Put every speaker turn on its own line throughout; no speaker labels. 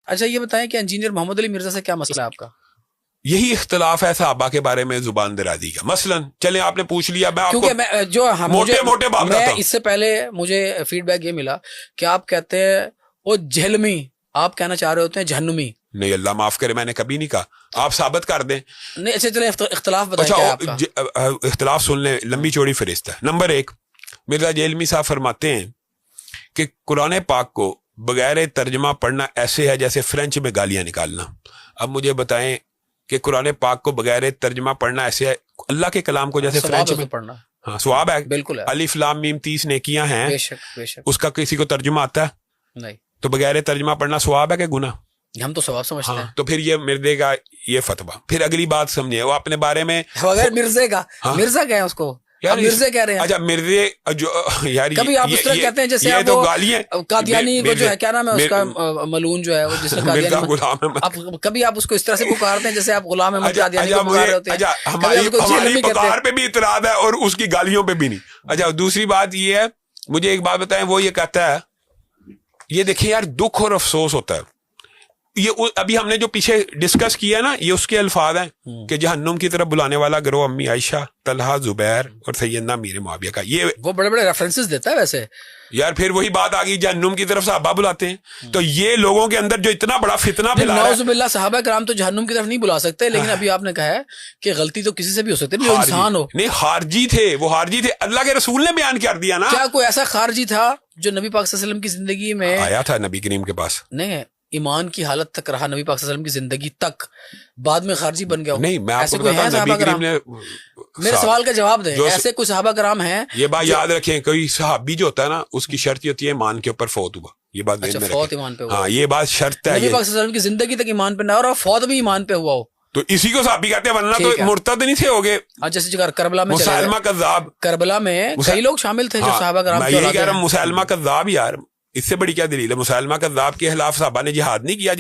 اچھا یہ بتائیں کہ انجینئر محمد علی مرزا سے کیا مسئلہ ہے آپ کا؟
یہی اختلاف ہے صحابہ کے بارے میں زبان درازی کا. مثلا چلیں آپ نے پوچھ لیا, میں آپ کو موٹے بات بتاتا ہوں.
اس سے پہلے مجھے فیڈ بیک یہ ملا کہ آپ کہتے ہیں وہ جہلمی, آپ کہنا چاہ رہے ہوتے ہیں جہنمی. نہیں,
اللہ معاف کرے, میں نے کبھی نہیں کہا, آپ ثابت کر دیں.
نہیں اچھا چلیں اختلاف بتائیں کیا آپ کا؟
اختلاف سن لیں, لمبی چوڑی فہرست ہے. نمبر 1, مرزا جہلمی صاحب فرماتے ہیں کہ قرآن پاک کو بغیر ترجمہ پڑھنا ایسے ہے جیسے فرینچ میں گالیاں نکالنا. اب مجھے بتائیں کہ قرآن پاک کو بغیر ترجمہ پڑھنا ایسے ہے اللہ کے کلام کو جیسے فرینچ میں
پڑھنا.
ہاں ثواب ہے,
بالکل.
الف لام میم 30 نیکیاں ہیں,
بے شک بے شک.
اس کا کسی کو ترجمہ آتا ہے؟
نہیں.
تو بغیر ترجمہ پڑھنا ثواب ہے کہ گناہ؟
ہم تو ثواب سمجھتے ہیں.
تو پھر یہ مردے کا یہ فتویٰ. پھر اگلی بات سمجھے, وہ اپنے بارے میں
بغیر مرزے کا, مرزا کیا ہے اس کو مرزے کہہ رہے ہیں.
اچھا مرزے جو یار
کبھی آپ اس طرح کہتے ہیں جیسے آپ قادیانی کو جو ہے کیا نام ہے اس کا ملعون جو ہے وہ جس نے قادیانی, کبھی آپ اس کو اس طرح سے پکارتے ہیں جیسے آپ غلام احمد قادیانی کو پکار رہے ہوتے ہیں.
ہماری پکار پہ بھی اعتراض ہے اور اس کی گالیوں پہ بھی نہیں. اچھا دوسری بات یہ ہے, مجھے ایک بات بتائیں, وہ یہ کہتا ہے, یہ دیکھیں یار دکھ اور افسوس ہوتا ہے. یہ ابھی ہم نے جو پیچھے ڈسکس کیا نا, یہ اس کے الفاظ ہیں کہ جہنم کی طرف بلانے والا گروہ امی عائشہ, طلحہ, زبیر اور سیدنا امیر معاویہ کا. یہ
وہ بڑے بڑے ریفرنسز دیتا ہے ویسے
یار. پھر وہی بات آ گئی, جہنم کی طرف صحابہ بلاتے ہیں. تو یہ لوگوں کے اندر جو اتنا بڑا فتنہ پھیلا ہے,
نعوذ باللہ, صحابہ کرام تو جہنم کی طرف نہیں بلا سکتے, لیکن ابھی آپ نے کہا ہے کہ غلطی تو کسی سے بھی ہو سکتی ہے, انسان ہو.
نہیں خارجی تھے, وہ خارجی تھے, اللہ کے رسول نے بیان کر دیا نا.
کیا کوئی ایسا خارجی تھا جو نبی پاک صلی اللہ علیہ وسلم کی زندگی میں
آیا تھا نبی کریم کے پاس؟
نہیں, ایمان کی حالت تک رہا نبی پاک صلی اللہ علیہ وسلم کی زندگی تک, بعد میں خارجی بن گیا.
نہیں میں آپ کو بتاتا ہوں, نبی کریم نے
میرے سوال کا جواب دیں. ایسے کوئی صحابہ کرام ہیں,
یہ بات یاد رکھیں, کوئی صحابی جو ہوتا ہے نا اس کی شرط یہ ہوتی ہے ایمان کے اوپر فوت ہوا. یہ بات
فوت ایمان پہ ہوا,
ہاں یہ بات شرط ہے.
نبی پاک صلی اللہ علیہ وسلم کی زندگی تک ایمان پہ نہ اور فوت بھی ایمان پہ ہوا ہو
تو اسی کو صحابی کہتے ہیں, ورنہ تو مرتد نہیں تھے ہوگے.
جیسے جگہ کربلا میں
مسلمہ کذاب,
کربلا میں کئی لوگ شامل تھے جو صحابہ کرام.
میں یہی کہہ رہا ہوں مسلمہ کذاب. یار اس سے بڑی کیا دلیل ہے؟ مسلمہ کذاب کے خلاف صحابہ نے جہاد نہیں کیا.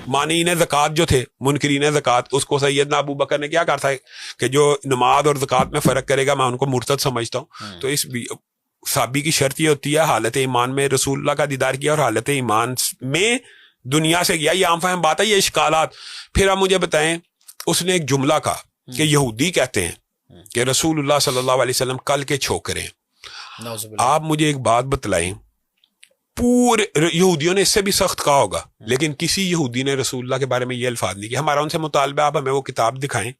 مانعین زکوٰۃ جو تھے, منکرین زکوٰۃ, اس کو سیدنا ابو بکر نے کیا کہا تھا کہ جو نماز اور زکوٰۃ میں فرق کرے گا میں ان کو مرتد سمجھتا ہوں. تو اس صحابی کی شرط یہ ہوتی ہے حالت ایمان میں رسول اللہ کا دیدار کیا اور حالت ایمان میں دنیا سے گیا. یہ عام فہم بات ہے, یہ اشکالات. پھر آپ مجھے بتائیں, اس نے ایک جملہ کہا کہ یہودی کہتے ہیں کہ رسول اللہ صلی اللہ علیہ وسلم کل کے چھوکرے. آپ مجھے ایک بات بتلائیں, پورے یہودیوں نے اس سے بھی سخت کہا ہوگا, لیکن کسی یہودی نے رسول اللہ کے بارے میں یہ الفاظ نہیں کیا. ہمارا ان سے مطالبہ, آپ ہمیں وہ کتاب دکھائیں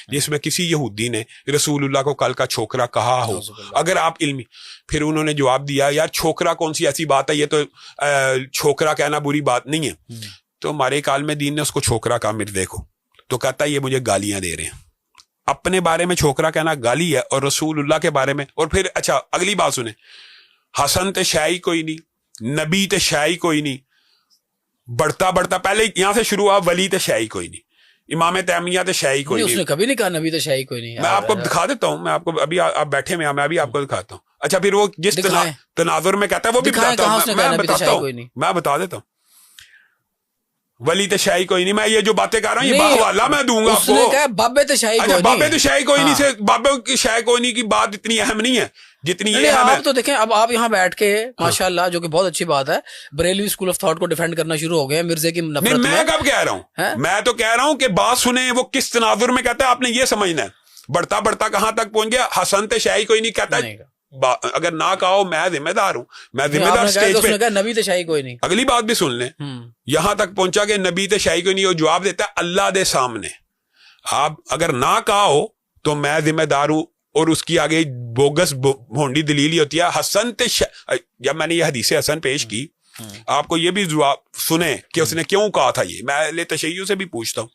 جس میں کسی یہودی نے رسول اللہ کو کل کا چھوکرا کہا ہو. اگر آپ علمی, پھر انہوں نے جواب دیا یار چھوکرا کون سی ایسی بات ہے, یہ تو چھوکرا کہنا بری بات نہیں ہے. تو ہمارے عالم دین نے اس کو چھوکرا کہا مرزے کو, تو کہتا ہے یہ مجھے گالیاں دے رہے ہیں. اپنے بارے میں چھوکرا کہنا گالی ہے اور رسول اللہ کے بارے میں. اور پھر اچھا اگلی بات سنیں, حسن تے شائی کوئی نہیں, نبی تے شائی کوئی نہیں, بڑھتا بڑھتا پہلے یہاں سے شروع ہوا, ولی تے شائی کوئی نہیں, امام تیمیہ تے شائی کوئی نہیں.
اس نے کبھی نہیں کہا نبی تے شائی کوئی نہیں.
میں آپ کو دکھا دیتا ہوں, میں آپ کو ابھی آپ بیٹھے میں ابھی آپ کو دکھاتا ہوں. اچھا پھر وہ جس تناظر میں کہتا ہے وہ بھی بتاتا ہوں, میں بتا دیتا ہوں. ولی تشائی کوئی نہیں, میں یہ جو باتیں کر رہا ہوں یہ باحوالہ میں دوں گا آپ کو.
بابے تشائی کوئی نہیں,
بابے تشائی کوئی نہیں سے بابے کی شائی کوئی نہیں کی بات اتنی اہم نہیں ہے جتنی یہ اہم ہے.
آپ تو دیکھیں, اب آپ یہاں بیٹھ کے ماشاءاللہ, جو کہ بہت اچھی بات ہے, بریلوی اسکول آف تھاٹ کو ڈیفینڈ کرنا شروع ہو گئے مرزے کی نفرت میں.
میں کب کہہ رہا ہوں, میں تو کہہ رہا ہوں کہ بات سنیں وہ کس تناظر میں کہتا ہے, آپ نے یہ سمجھنا ہے. بڑھتا بڑھتا کہاں تک پہنچ گیا, حسن تشائی کوئی نہیں کہتا. اگر نہ کہو میں ذمہ دار ہوں, میں ذمہ دار اسٹیج پہ.
نبی تشائی کوئی نہیں,
اگلی بات بھی سن لیں, یہاں تک پہنچا کہ نبی تشائی کوئی نہیں. وہ جواب دیتا ہے اللہ دے سامنے, آپ اگر نہ کہو تو میں ذمہ دار ہوں. اور اس کی آگے بوگس بھونڈی دلیل ہی ہوتی ہے حسن جب میں نے یہ حدیث حسن پیش کی, آپ کو یہ بھی جواب سنیں کہ اس نے کیوں کہا تھا. یہ میں تشیع سے بھی پوچھتا ہوں,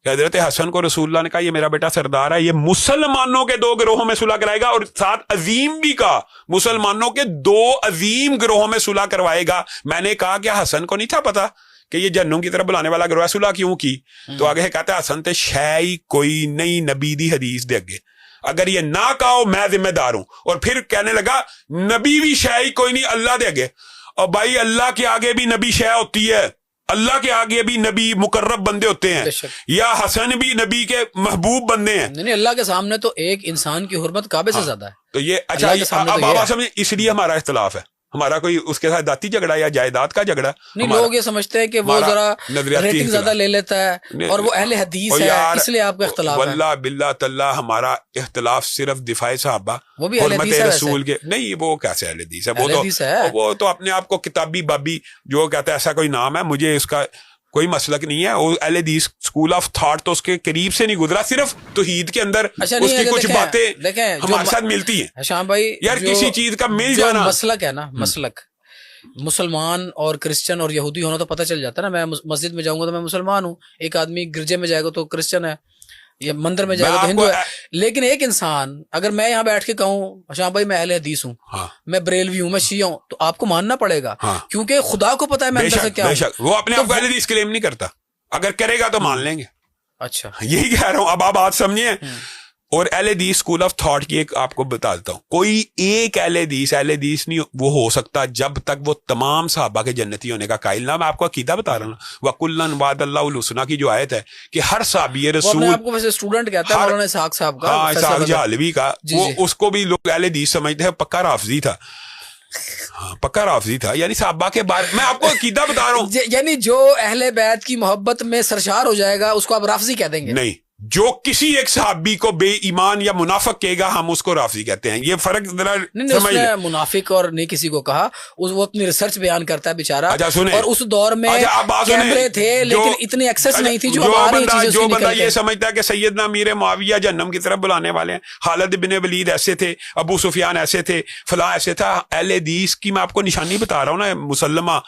حضرت حسن کو رسول اللہ نے کہا یہ میرا بیٹا سردار ہے, یہ مسلمانوں کے 2 گروہوں میں صلح کرائے گا, اور ساتھ عظیم بھی کہا مسلمانوں کے 2 عظیم گروہوں میں صلح کروائے گا. میں نے کہا کہ حسن کو نہیں تھا پتا کہ یہ جہنم کی طرف بلانے والا گروہ ہے, صلح کیوں کی؟ تو آگے کہتا ہے حسن تے شے کوئی نہیں نبی دی حدیث دے اگے, اگر یہ نہ کہو میں ذمہ دار ہوں. اور پھر کہنے لگا نبی بھی شے کوئی نہیں اللہ دے اگے. اور بھائی اللہ کے آگے بھی نبی شے ہوتی ہے, اللہ کے آگے بھی نبی مقرب بندے ہوتے ہیں, یا حسن بھی نبی کے محبوب بندے ہیں.
نہیں, اللہ کے سامنے تو ایک انسان کی حرمت کعبے سے زیادہ ہے.
تو یہ اچھا بابا سمجھے, اس لیے ہمارا اختلاف ہے. ہمارا کوئی اس کے ساتھ ذاتی جھگڑا یا جائیداد کا جھگڑا
نہیں. لوگ یہ سمجھتے ہیں کہ وہ ذرا ریٹنگ زیادہ لے لیتا ہے اور وہ اہل حدیث ہے, اس لیے آپ کا اختلاف ہے.
واللہ باللہ تعالی ہمارا اختلاف صرف دفاع صحابہ,
وہ بھی اہل حدیث ہے
رسول کے نہیں. وہ کیسے اہل حدیث ہے؟ وہ تو اپنے آپ کو کتابی بابی جو کہتا ہے ایسا کوئی نام ہے, مجھے اس کا کوئی مسلک نہیں ہے. وہ اہل حدیث اسکول آف تھاٹ تو اس کے قریب سے نہیں گزرا, صرف توحید کے اندر اس کی کچھ باتیں ہمارے ساتھ ملتی ہیں.
شام بھائی
یار کسی چیز کا مل جانا
مسلک ہے نا, مسلک مسلمان اور کرسچن اور یہودی ہونا تو پتہ چل جاتا ہے نا. میں مسجد میں جاؤں گا تو میں مسلمان ہوں, ایک آدمی گرجے میں جائے گا تو کرسچن ہے, یا مندر میں جائے گا تو ہندو ہے. لیکن ایک انسان اگر میں یہاں بیٹھ کے کہوں شام بھائی میں اہل حدیث ہوں, میں بریلوی ہوں, میں شیعہ ہوں, تو آپ کو ماننا پڑے گا, کیونکہ خدا کو پتا ہے میں اندر سے کیا ہوں.
وہ اپنے آپ کو اہل حدیث کلیم نہیں کرتا, اگر کرے گا تو مان لیں گے.
اچھا
یہی کہہ رہا ہوں, اب آپ بات سمجھیے. اور اہل حدیث اسکول آف تھاٹ کی ایک آپ کو بتا دیتا ہوں, کوئی ایک اہل حدیث نہیں وہ ہو سکتا جب تک وہ تمام صحابہ کے جنتی ہونے کا قائل نہ. میں آپ کو عقیدہ بتا رہا ہوں, وَكُلًّا وَعَدَ اللَّهُ الْحُسْنَى کی جو آیت ہے کہ ہر صحابی رسول,
وہ آپ کو ویسے اسٹوڈنٹ کہتا ہے مولانا اسحاق صاحب کا,
اسحاق جہلوی کا, وہ اس کو بھی لوگ اہل حدیث سمجھتے ہیں, پکا رافضی تھا. پکا رافضی تھا, یعنی صحابہ کے بارے میں آپ کو عقیدہ بتا رہا ہوں.
یعنی جو اہل بیت کی محبت میں سرشار ہو جائے گا اس کو آپ رافضی کہہ دیں گے؟
نہیں, جو کسی ایک صحابی کو بے ایمان یا منافق کہے گا ہم اس کو رافضی کہتے ہیں. یہ فرق ذرا
سمجھ لیں. منافق اور نہیں کسی کو کہا, وہ اپنی ریسرچ بیان کرتا ہے بیچارہ. اور اس دور میں کیمرے تھے لیکن اتنی ایکسس نہیں تھی جو
بندہ یہ سمجھتا ہے کہ سیدنا امیر معاویہ جہنم کی طرف بلانے والے ہیں, خالد بن ولید ایسے تھے, ابو سفیان ایسے تھے, فلاں ایسے تھا. اہل حدیث کی میں آپ کو نشانی بتا رہا ہوں نا مسلمہ,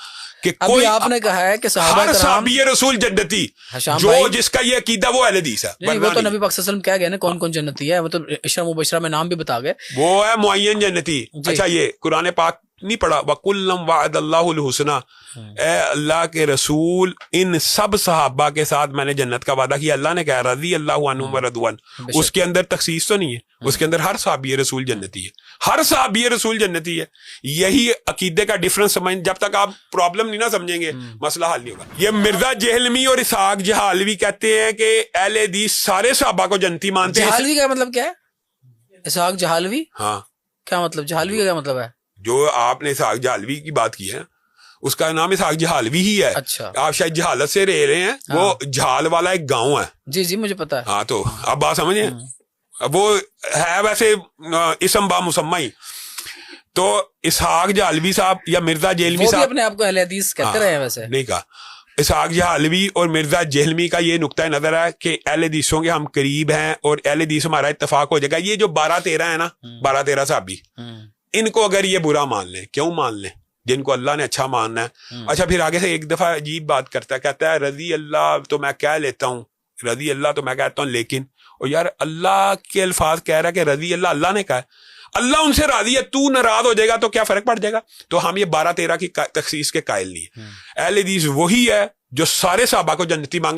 کہ کوئی
آپ نے کہا ہے کہ
ہر صحابی رسول جنتی, جو جس کا یہ عقیدہ وہ اہل حدیث ہے.
وہ تو نبی پاک صلی اللہ علیہ وسلم کہہ گئے نا کون کون جنتی ہے, مطلب عشرہ مبشرہ میں نام بھی بتا گئے,
وہ ہے معین جنتی. اچھا یہ قرآن پاک نہیں پڑھا, وَكُلًّا وَعَدَ اللَّهُ الْحُسْنَى, اے اللہ کے رسول ان سب صحابہ کے ساتھ میں نے جنت کا وعدہ کیا. اللہ نے کہا رضی اللہ عنہم ورضوا, اس کے اندر تخصیص تو نہیں ہے, اس کے اندر ہر صحابی رسول جنتی ہے, ہر صحابی رسول جنتی ہے. یہی عقیدے کا ڈفرنس سمجھ, جب تک آپ پرابلم نہیں نہ سمجھیں گے مسئلہ حل نہیں ہوگا. یہ مرزا جہلمی اور اسحاق جہلوی کہتے ہیں کہ اہل حدیث سارے صحابہ کو جنتی مانتے ہیں.
جہلوی کا مطلب کیا ہے؟ اسحاق جہلوی,
ہاں
کیا مطلب جہلوی کا کیا مطلب ہے؟
جو آپ نے اسحاق جہلوی کی بات کی ہے اس کا نام اسحاق جہلوی ہی ہے.
اچھا,
آپ شاید جہالت سے رہ رہے ہیں. وہ جہال والا ایک گاؤں ہے.
جی جی مجھے پتا ہے.
ہاں تو اب بات سمجھیں, وہ ہے ویسے اسم با مسمى ہی. تو اسحاق جہلوی صاحب یا مرزا جہلمی صاحب
اپنے آپ کو اہل حدیث کہتے رہے ہیں, ویسے
نہیں کہا. اسحاق جہلوی اور مرزا جہلمی کا یہ نقطہ نظر ہے کہ اہل حدیثوں کے ہم قریب ہیں اور اہل حدیث ہمارا اتفاق ہو جائے گا. یہ جو 12-13 ہے نا, 12-13 صحابی, ان کو اگر یہ برا مان لیں, کیوں مان لیں جن کو اللہ نے اچھا ماننا ہے. اچھا پھر آگے سے ایک دفعہ عجیب بات کرتا ہے, کہتا ہے رضی اللہ تو میں کہہ لیتا ہوں, رضی اللہ تو میں کہتا ہوں, لیکن اور یار اللہ کے الفاظ کہہ رہا ہے کہ رضی اللہ نے کہا ہے, اللہ ان سے راضی ہے, تو ناراض ہو جائے گا تو کیا فرق پڑ جائے گا. تو ہم یہ 12-13 کی تخصیص کے قائل نہیں ہیں. اہل حدیث وہی ہے جو سارے صحابہ کو جنتی مانگے